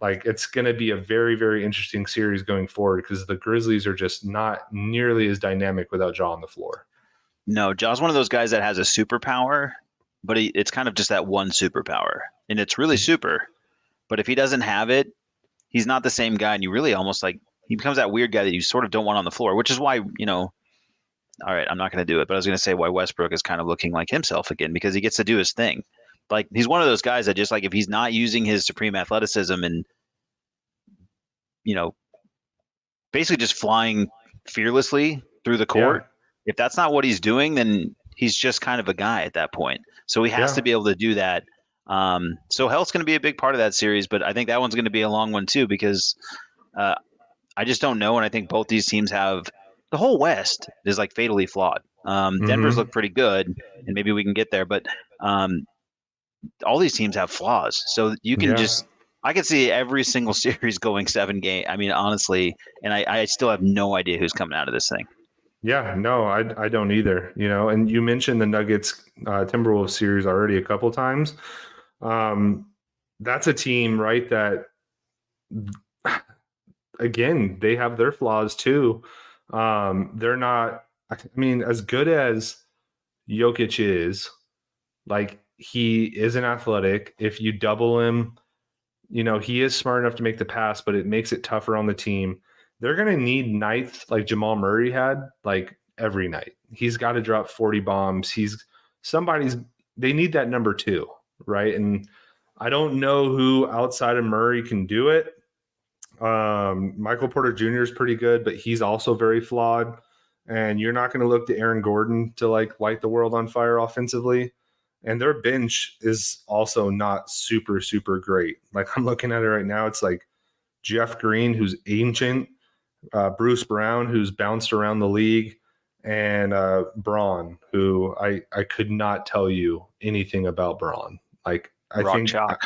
It's going to be a very, very interesting series going forward because the Grizzlies are just not nearly as dynamic without Ja on the floor. No, Ja's one of those guys that has a superpower, but it's kind of just that one superpower, and it's really super. But if he doesn't have it, he's not the same guy, and you really almost he becomes that weird guy that you sort of don't want on the floor, which is why, all right, I'm not going to do it, but I was going to say why Westbrook is kind of looking like himself again because he gets to do his thing. He's one of those guys that just if he's not using his supreme athleticism and, basically just flying fearlessly through the court, if that's not what he's doing, then he's just kind of a guy at that point. So he has to be able to do that. So health's going to be a big part of that series, but I think that one's going to be a long one too because I just don't know. And I think both these teams have the whole West is fatally flawed. Denver's look pretty good, and maybe we can get there, but all these teams have flaws. So you can I could see every single series going 7 games. I mean, honestly, and I still have no idea who's coming out of this thing. Yeah, no, I don't either. And you mentioned the Nuggets Timberwolves series already a couple times. Um, that's a team, right? That again, they have their flaws too. They're not. I mean, as good as Jokic is, like he isn't athletic. If you double him, he is smart enough to make the pass, but it makes it tougher on the team. They're going to need nights like Jamal Murray had, like every night. He's got to drop 40 bombs. Somebody's, they need that number two, right? And I don't know who outside of Murray can do it. Michael Porter Jr. is pretty good, but he's also very flawed. And you're not going to look to Aaron Gordon to like light the world on fire offensively. And their bench is also not super, super great. Like I'm looking at it right now, it's like Jeff Green, who's ancient, Bruce Brown, who's bounced around the league, and Braun, who I could not tell you anything about Braun. Like I Rock think chalk.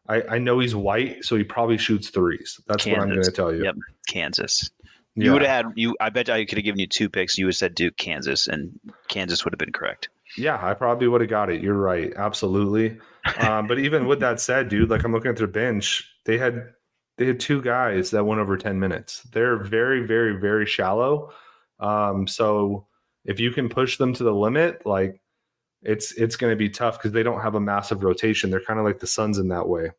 I know he's white, so he probably shoots threes. That's what I'm going to tell you. Yep, Kansas. Yeah. You would have had you. I bet I could have given you two picks. You would have said Duke, Kansas, and Kansas would have been correct. Yeah, I probably would have got it. You're right, absolutely. But even with that said, dude, like I'm looking at their bench, they had two guys that went over 10 minutes. They're very, very, very shallow. So if you can push them to the limit, like it's going to be tough because they don't have a massive rotation. They're kind of like the Suns in that way.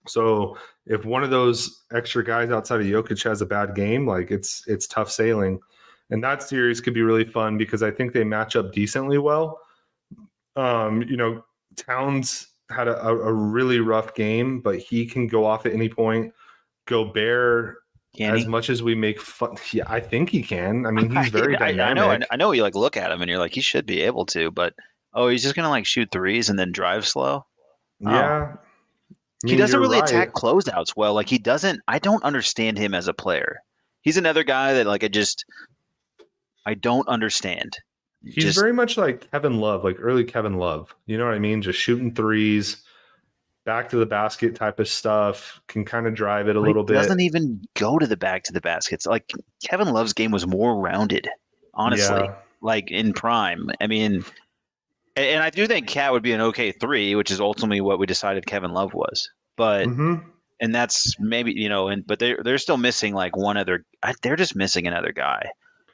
So if one of those extra guys outside of Jokic has a bad game, like it's tough sailing. And that series could be really fun because I think they match up decently well. Towns had a really rough game, but he can go off at any point. Gobert, as much as we make fun, yeah, I think he can. I mean, he's very dynamic. I know. You like look at him and you're like, he should be able to, but he's just gonna like shoot threes and then drive slow. Yeah, He doesn't really attack closeouts well. Like he doesn't. I don't understand him as a player. He's another guy that like I don't understand. He's very much like Kevin Love, like early Kevin Love. You know what I mean? Just shooting threes, back to the basket type of stuff, can kind of drive it a little bit. Doesn't even go to the back to the baskets. Like Kevin Love's game was more rounded, honestly. Yeah. Like in prime. I mean, and I do think Cat would be an okay three, which is ultimately what we decided Kevin Love was. But and that's maybe but they're still missing like one other. They're just missing another guy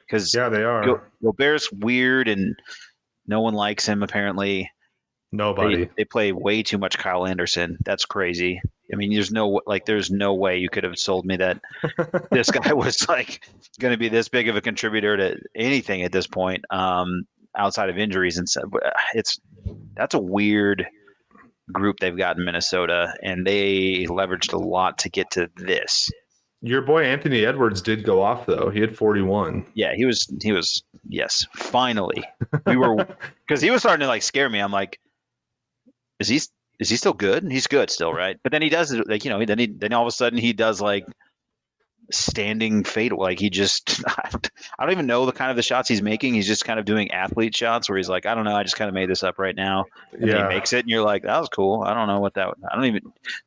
because they are. Gobert's weird and no one likes him apparently. Nobody. They play way too much Kyle Anderson. That's crazy. I mean, there's no way you could have sold me that this guy was like going to be this big of a contributor to anything at this point, outside of injuries and stuff. That's a weird group they've got in Minnesota, and they leveraged a lot to get to this. Your boy Anthony Edwards did go off though. He had 41. Yeah, he was. Yes, finally. We were because he was starting to like scare me. I'm like, is he still good? He's good still, right? But then he does like then all of a sudden he does like standing fadeaway. Like he just I don't even know the shots he's making. He's just kind of doing athlete shots where he's like, I don't know, I just kind of made this up right now. And then he makes it and you're like, that was cool. I don't know what that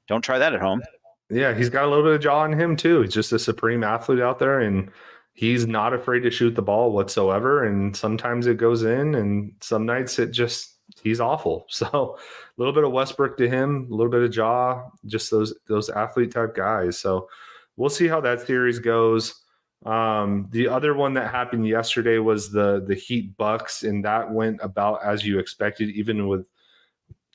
don't try that at home. Yeah, he's got a little bit of jaw in him too. He's just a supreme athlete out there and he's not afraid to shoot the ball whatsoever. And sometimes it goes in and some nights he's awful. So a little bit of Westbrook to him, a little bit of jaw, just those athlete type guys. So we'll see how that series goes. The other one that happened yesterday was the Heat Bucks, and that went about as you expected, even with,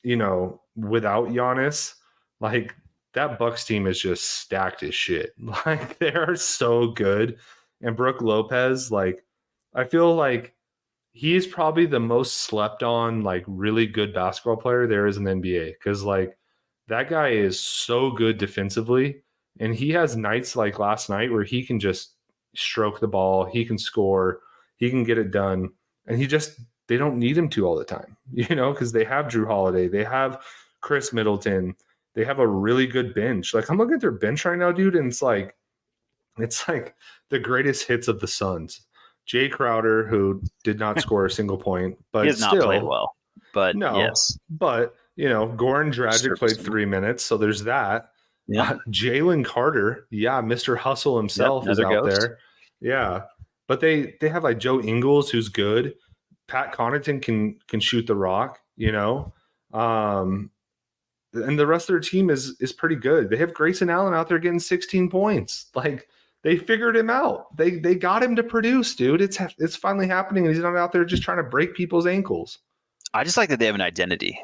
without Giannis. Like that Bucks team is just stacked as shit. Like they are so good. And Brook Lopez, like I feel like he's probably the most slept on, like really good basketball player there is in the NBA. Cause like that guy is so good defensively. And he has nights like last night where he can just stroke the ball. He can score. He can get it done. And they don't need him to all the time, because they have Drew Holiday. They have Chris Middleton. They have a really good bench. Like I'm looking at their bench right now, dude, and it's like the greatest hits of the Suns. Jay Crowder, who did not score a single point, but he has not played well. But no, yes. But Goran Dragic played 3 minutes, so there's that. Yeah, Jalen Carter, Mr. Hustle himself is out there. Yeah, But they have like Joe Ingles, who's good. Pat Connaughton can shoot the rock, Um, and the rest of their team is pretty good. They have Grayson Allen out there getting 16 points. Like they figured him out. They got him to produce, dude. It's finally happening, and he's not out there just trying to break people's ankles. I just like that they have an identity.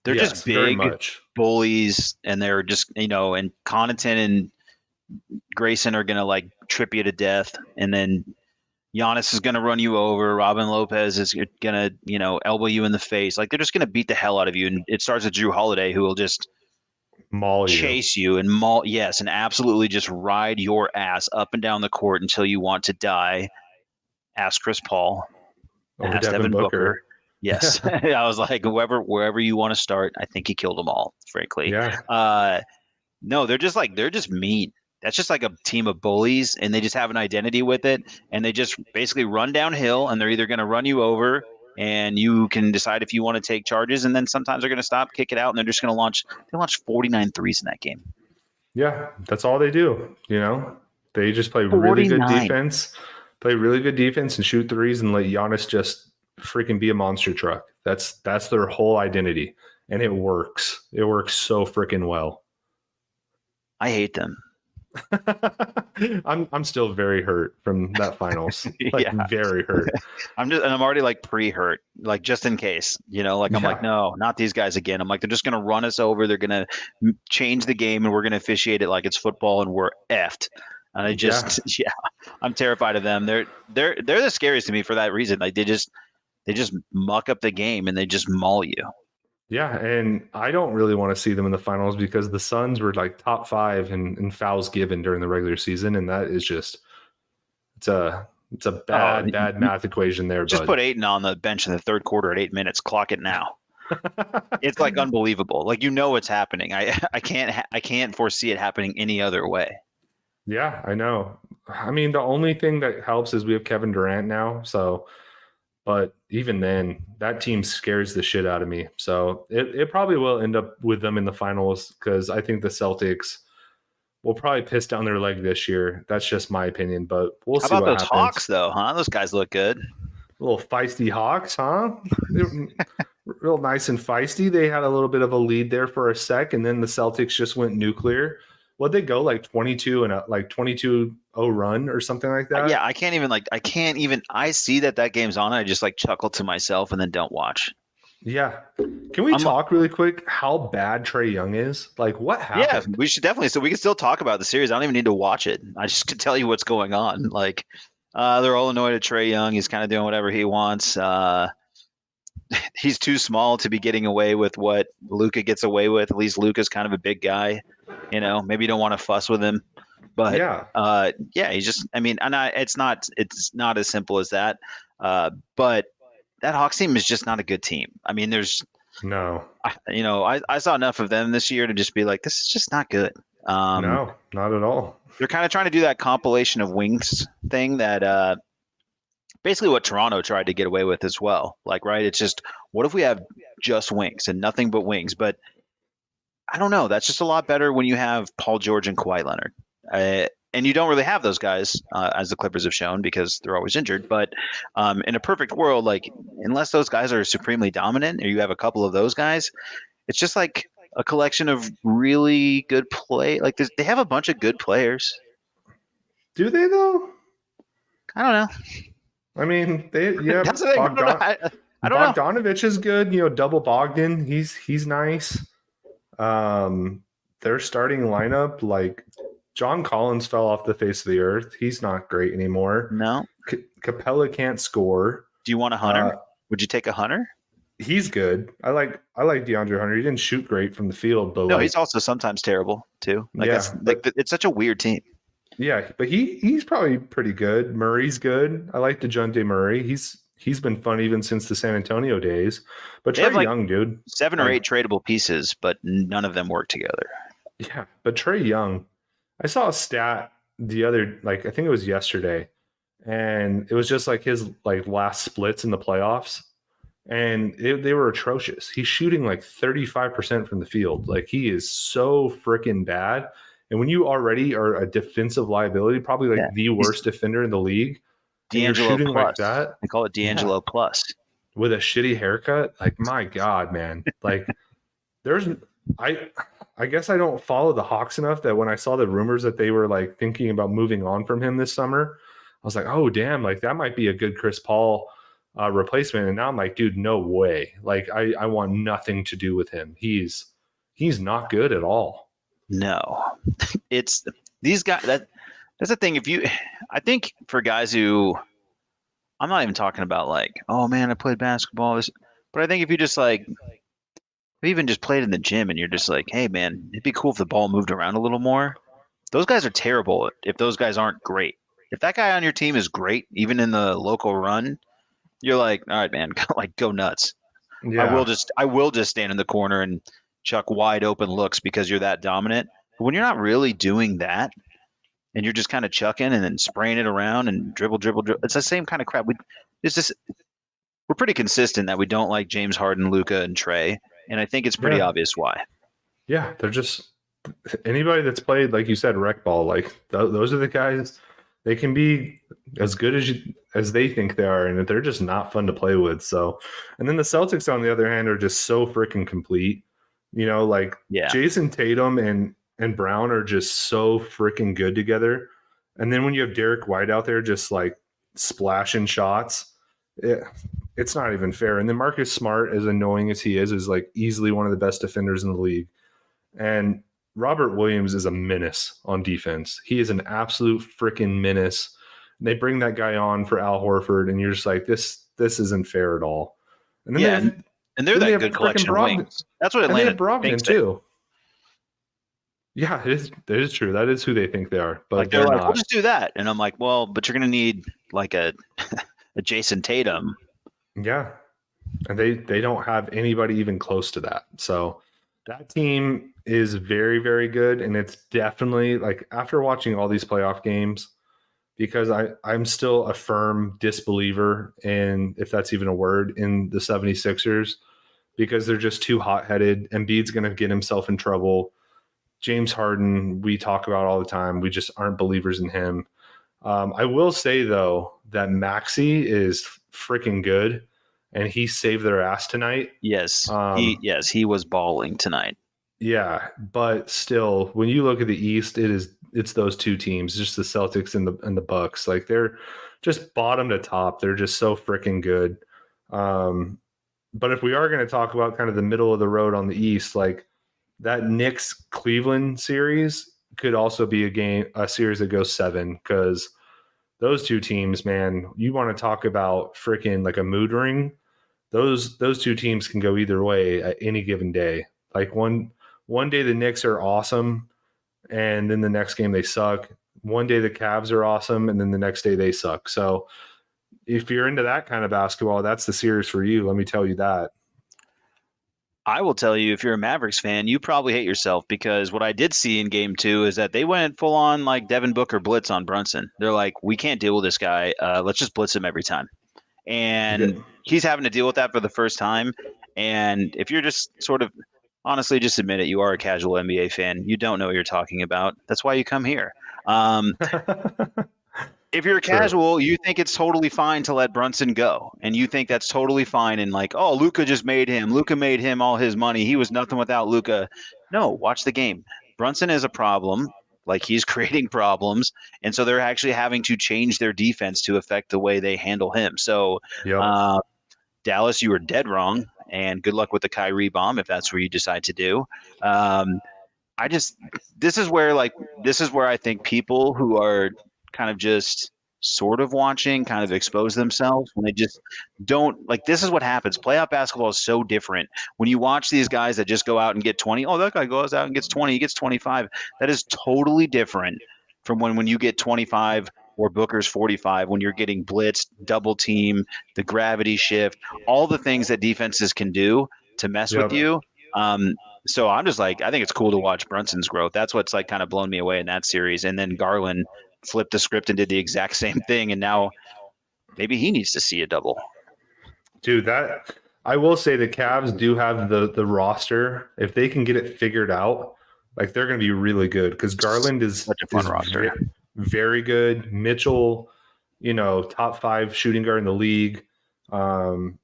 They're Yes, just very big much. bullies, and they're just and Connaughton and Grayson are gonna like trip you to death, and then Giannis is gonna run you over. Robin Lopez is gonna elbow you in the face. Like they're just gonna beat the hell out of you, and it starts with Drew Holiday, who will just Maul you. chase you and maul, yes, and absolutely just ride your ass up and down the court until you want to die. Ask Chris Paul. Or Ask Devin Booker. Yes. I was like, wherever you want to start, I think he killed them all, frankly. Yeah. No, they're just mean. That's just like a team of bullies, and they just have an identity with it, and they just basically run downhill, and they're either going to run you over, and you can decide if you want to take charges, and then sometimes they're going to stop, kick it out, and they're just going to launch. They launched 49 threes in that game. Yeah, that's all they do. They just play really good 49. defense, and shoot threes, and let Giannis just freaking be a monster truck. That's their whole identity, and it works. It works so freaking well. I hate them. I'm still very hurt from that finals. Very hurt. I'm already like pre-hurt, like just in case, I'm like, no, not these guys again. I'm like, they're just gonna run us over. They're gonna change the game, and we're gonna officiate it like it's football, and we're effed. And I'm terrified of them. They're the scariest to me for that reason. Like they just muck up the game, and they just maul you. Yeah, and I don't really want to see them in the finals because the Suns were like top 5 in fouls given during the regular season, and that is just it's a bad math equation there. Just put Ayton on the bench in the third quarter at 8 minutes. Clock it now. It's like unbelievable. Like it's happening. I can't foresee it happening any other way. Yeah, I know. I mean, the only thing that helps is we have Kevin Durant now, so. But even then, that team scares the shit out of me. So it probably will end up with them in the finals because I think the Celtics will probably piss down their leg this year. That's just my opinion, but we'll see what happens. How about those Hawks, though, huh? Those guys look good. Little feisty Hawks, huh? Real nice and feisty. They had a little bit of a lead there for a sec, and then the Celtics just went nuclear. What'd they go, like 22 and like 22-0 run or something like that? Yeah, I can't even. I see that game's on. I just like chuckle to myself and then don't watch. Yeah. Can we talk really quick how bad Trae Young is? Like, what happened? Yeah, we should definitely. So we can still talk about the series. I don't even need to watch it. I just can tell you what's going on. Like, they're all annoyed at Trae Young. He's kind of doing whatever he wants. He's too small to be getting away with what Luka gets away with. At least Luka's kind of a big guy. Maybe you don't want to fuss with him. But he's just. I mean, and it's not as simple as that. But that Hawks team is just not a good team. I mean, there's no. I saw enough of them this year to just be like, this is just not good. No, not at all. They're kind of trying to do that compilation of wings thing that basically what Toronto tried to get away with as well. Like, right? It's just, what if we have just wings and nothing but wings? But I don't know. That's just a lot better when you have Paul George and Kawhi Leonard. And you don't really have those guys, as the Clippers have shown, because they're always injured. But in a perfect world, like, unless those guys are supremely dominant or you have a couple of those guys, it's just like a collection of really good play. Like, they have a bunch of good players. Do they, though? I don't know. I mean, that's the thing. I don't know. Bogdanovich is good. Double Bogdan. He's nice. Their starting lineup, like, John Collins fell off the face of the earth. He's not great anymore. No. Capella can't score. Do you want a Hunter? Would you take a Hunter? He's good. I like DeAndre Hunter. He didn't shoot great from the field, but he's also sometimes terrible too. It's such a weird team. Yeah, but he's probably pretty good. Murray's good. I like DeJounte Murray. He's been fun even since the San Antonio days. But Trae Young, dude, 7 or 8 tradable pieces, but none of them work together. Yeah, but Trae Young, I saw a stat I think it was yesterday, and it was just like his last splits in the playoffs, and they were atrocious. He's shooting like 35% from the field. Like, he is so freaking bad. And when you already are a defensive liability, probably the worst defender in the league, and you're D'Angelo shooting like Plus. that. They call it D'Angelo Yeah, Plus. with a shitty haircut. Like, my God, man. Like, there's I I guess I don't follow the Hawks enough that when I saw the rumors that they were like thinking about moving on from him this summer, I was like, oh damn, like that might be a good Chris Paul replacement. And now I'm like, dude, no way. Like I want nothing to do with him. He's not good at all. No, it's these guys. That's the thing. I think for guys who, I'm not even talking about like, oh man, I played basketball, but I think if you just like, even just played in the gym and you're just like, hey man, it'd be cool if the ball moved around a little more. Those guys are terrible if those guys aren't great. If that guy on your team is great, even in the local run, you're like, all right, man, like go nuts. Yeah. I will just stand in the corner and chuck wide open looks because you're that dominant. But when you're not really doing that and you're just kind of chucking and then spraying it around and dribble, dribble, dribble, it's the same kind of crap. It's just we're pretty consistent that we don't like James Harden, Luka, and Trey, and I think it's pretty Yeah. obvious why. Yeah. They're just anybody that's played, like you said, rec ball, like those are the guys. They can be as good as they think they are, and they're just not fun to play with. So, and then the Celtics, on the other hand, are just so freaking complete. Like Yeah, Jason Tatum and Brown are just so freaking good together. And then when you have Derek White out there, just like splashing shots, it's not even fair. And then Marcus Smart, as annoying as he is like easily one of the best defenders in the league. And Robert Williams is a menace on defense. He is an absolute freaking menace. And they bring that guy on for Al Horford, and you're just like, this isn't fair at all. And then yeah, they have, and they're then they that have good freaking collection of Brogdon, wings. That's what and they Atlanta have Brogdon thinks too. Yeah, it is true. That is who they think they are, but like they're like, we'll not. just do that, and I'm like, well, but you're gonna need like a a Jason Tatum. Yeah, and they don't have anybody even close to that. So that team is very, very good, and it's definitely like after watching all these playoff games, because I'm still a firm disbeliever in, if that's even a word, in the 76ers, because they're just too hot-headed. Embiid's going to get himself in trouble. James Harden, we talk about all the time. We just aren't believers in him. I will say, though, that Maxey is freaking good, and he saved their ass tonight. Yes, he was balling tonight. Yeah, but still, when you look at the East, it's those two teams, just the Celtics and the Bucks. Like they're just bottom to top. They're just so freaking good. But if we are going to talk about kind of the middle of the road on the East, like that Knicks Cleveland series could also be a series that goes 7, because those two teams, man, you want to talk about freaking like a mood ring. Those two teams can go either way at any given day. Like one day the Knicks are awesome, and then the next game they suck. One day the Cavs are awesome, and then the next day they suck. So if you're into that kind of basketball, that's the series for you. Let me tell you that. I will tell you, if you're a Mavericks fan, you probably hate yourself because what I did see in game 2 is that they went full on like Devin Booker blitz on Brunson. They're like, we can't deal with this guy. Let's just blitz him every time. Yeah. And he's having to deal with that for the first time. And if you're just sort of honestly, just admit it, you are a casual NBA fan. You don't know what you're talking about. That's why you come here. Um, if you're a True. casual, you think it's totally fine to let Brunson go, and you think that's totally fine. And like, oh, Luka just made him. Luka made him all his money. He was nothing without Luka. No, watch the game. Brunson is a problem. Like he's creating problems, and so they're actually having to change their defense to affect the way they handle him. So, Yep. Dallas, you were dead wrong, and good luck with the Kyrie bomb if that's what you decide to do. Um, I just this is where I think people who are kind of just sort of watching kind of expose themselves when they just don't like this is what happens. Playoff basketball is so different. When you watch these guys that just go out and get 20, oh, that guy goes out and gets 20, he gets 25. That is totally different from when you get 25 or Booker's 45 when you're getting blitzed, double team, the gravity shift, all the things that defenses can do to mess with Yep. you. So I'm just like, I think it's cool to watch Brunson's growth. That's what's like kind of blown me away in that series. And then Garland flipped the script and did the exact same thing. And now maybe he needs to see a double. Dude, that I will say the Cavs do have the roster. If they can get it figured out, like they're going to be really good, because Garland is Such a fun roster. very good. Mitchell top 5 shooting guard in the league. And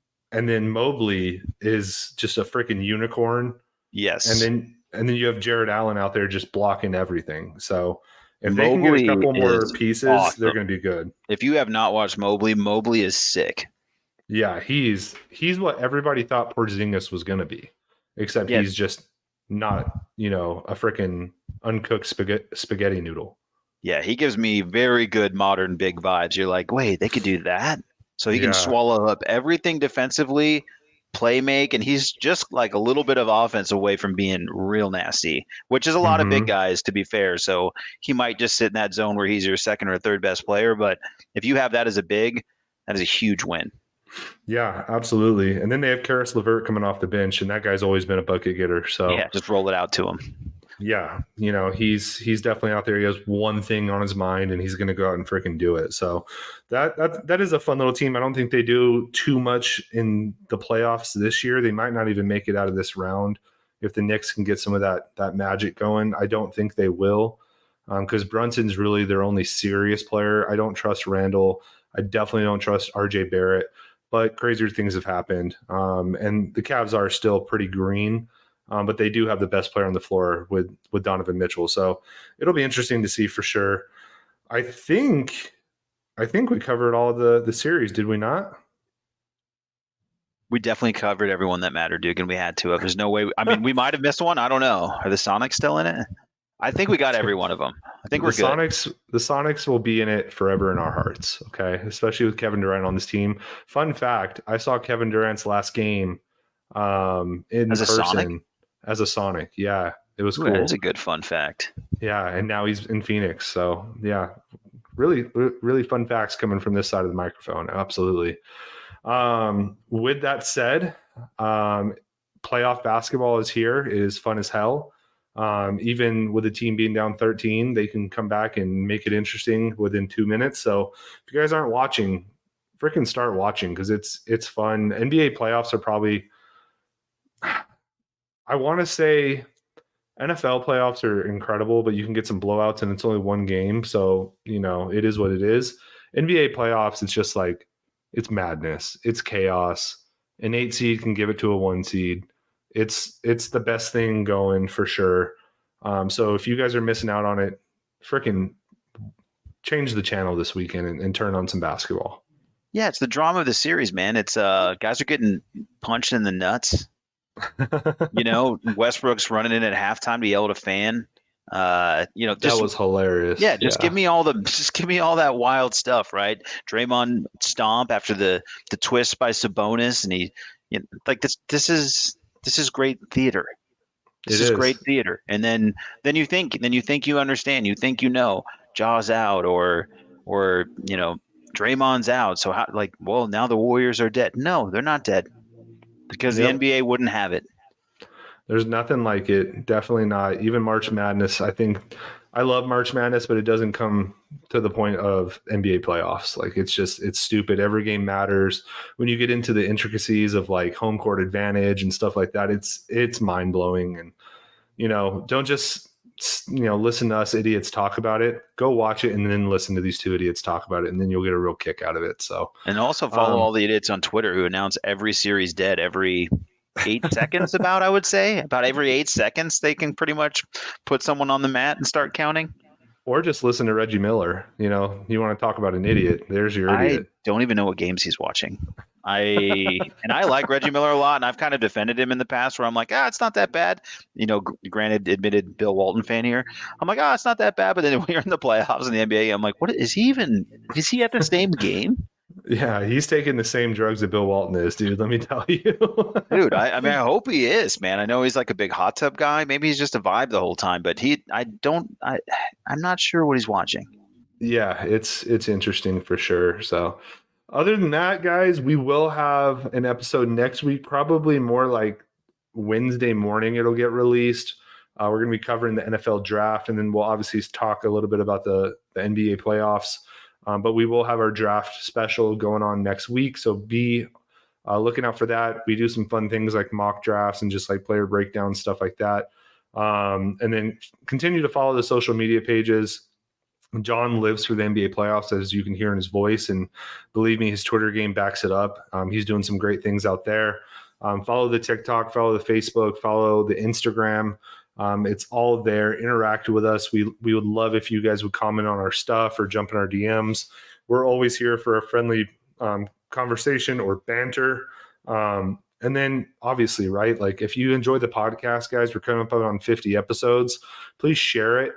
then Mobley is just a freaking unicorn. And Yes. then you have Jared Allen out there just blocking everything. So if they can get a Mobley couple more is pieces, they're awesome. going to be good. If you have not watched Mobley, Mobley is sick. Yeah, he's what everybody thought Porzingis was going to be, except Yeah, he's just not, a freaking uncooked spaghetti noodle. yeah, he gives me very good modern big vibes. You're like, wait, they could do that? So he can Yeah. swallow up everything defensively, play make, and he's just like a little bit of offense away from being real nasty, which is a lot of big Hmm. guys, to be fair. So he might just sit in that zone where he's your second or third best player. But if you have that as a big, that is a huge win. Yeah, absolutely. And then they have Karis LeVert coming off the bench, and that guy's always been a bucket getter. So Yeah, just roll it out to him. yeah, he's definitely out there. He has one thing on his mind, and he's going to go out and freaking do it. So that is a fun little team. I don't think they do too much in the playoffs this year. They might not even make it out of this round if the Knicks can get some of that magic going. I don't think they will, because Brunson's really their only serious player. I don't trust Randall. I definitely don't trust RJ Barrett. But crazier things have happened, and the Cavs are still pretty green. But they do have the best player on the floor with Donovan Mitchell. So it'll be interesting to see for sure. I think we covered all the series, did we not? We definitely covered everyone that mattered, Duke, and we had to have. There's no way. I mean, we might have missed one. I don't know. Are the Sonics still in it? I think we got every one of them. I think The we're good. Sonics will be in it forever in our hearts, okay? Especially with Kevin Durant on this team. Fun fact, I saw Kevin Durant's last game in As a Sonic? person as a Sonic. Yeah, it was Ooh, that is cool. a good fun fact. Yeah, and now he's in Phoenix. So, yeah, really really fun facts coming from this side of the microphone. Absolutely. With that said, playoff basketball is here. It is fun as hell. Even with the team being down 13, they can come back and make it interesting within 2 minutes. So if you guys aren't watching, freaking start watching because it's fun. NBA playoffs are probably, I want to say NFL playoffs are incredible, but you can get some blowouts and it's only one game. So, it is what it is. NBA playoffs, it's just like, it's madness. It's chaos. An 8 seed can give it to a 1 seed. It's the best thing going for sure. So if you guys are missing out on it, freaking change the channel this weekend and turn on some basketball. Yeah, it's the drama of the series, man. It's guys are getting punched in the nuts. Westbrook's running in at halftime to yell at a fan. That Just was hilarious. yeah, just give me all that wild stuff, right? Draymond stomp after the twist by Sabonis, and like this is great theater. This It is is. great theater. And then you think you understand, you think Jaw's out or Draymond's out. So how well now the Warriors are dead. No, they're not dead because the Yep. NBA wouldn't have it. There's nothing like it. Definitely not. Even March Madness. I think I love March Madness, but it doesn't come to the point of NBA playoffs. Like it's stupid. Every game matters. When you get into the intricacies of like home court advantage and stuff like that, it's mind blowing. And don't just listen to us idiots talk about it. Go watch it and then listen to these two idiots talk about it, and then you'll get a real kick out of it. So And also follow all the idiots on Twitter who announce every series dead every 8 seconds. I would say about every 8 seconds they can pretty much put someone on the mat and start counting. or just listen to Reggie Miller. You want to talk about an idiot? There's your I idiot. don't even know what games he's watching. I like Reggie Miller a lot, and I've kind of defended him in the past where I'm like, it's not that bad. Granted, admitted Bill Walton fan here. I'm like, it's not that bad. But then when you're in the playoffs in the NBA, I'm like, what is he even? Is he at the same game? Yeah, he's taking the same drugs that Bill Walton is, dude. Let me tell you. Dude, I mean, I hope he is, man. I know he's like a big hot tub guy. Maybe he's just a vibe the whole time, but I'm not sure what he's watching. Yeah, it's interesting for sure. So, other than that, guys, we will have an episode next week, probably more like Wednesday morning. It'll get released. We're going to be covering the NFL draft, and then we'll obviously talk a little bit about the NBA playoffs. But we will have our draft special going on next week. So be looking out for that. We do some fun things like mock drafts and just like player breakdowns, stuff like that. And then continue to follow the social media pages. John lives for the NBA playoffs, as you can hear in his voice. And believe me, his Twitter game backs it up. He's doing some great things out there. Follow the TikTok, follow the Facebook, follow the Instagram. It's all there. Interact with us. We would love if you guys would comment on our stuff or jump in our DMs. We're always here for a friendly conversation or banter. And then obviously, right, like if you enjoy the podcast, guys, we're coming up on 50 episodes. Please share it.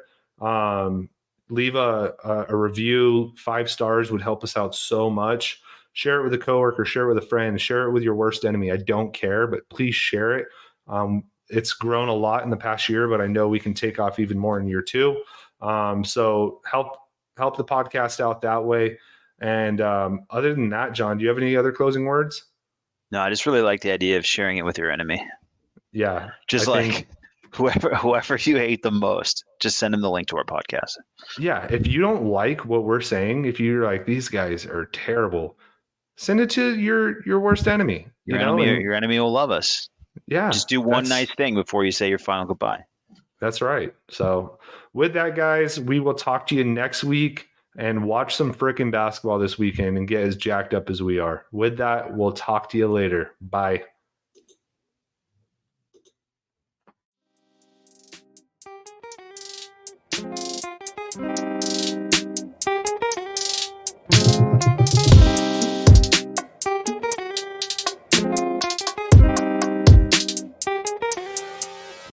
Leave a review. 5 stars would help us out so much. Share it with a coworker, share it with a friend, share it with your worst enemy. I don't care, but please share it. It's grown a lot in the past year, but I know we can take off even more in year 2. So help the podcast out that way. And other than that, John, do you have any other closing words? No, I just really like the idea of sharing it with your enemy. Yeah. Just whoever you hate the most, just send them the link to our podcast. Yeah. If you don't like what we're saying, if you're like, these guys are terrible, send it to your worst enemy. Your enemy will love us. Yeah. Just do one nice thing before you say your final goodbye. That's right. So with that, guys, we will talk to you next week and watch some freaking basketball this weekend and get as jacked up as we are. With that, we'll talk to you later. Bye.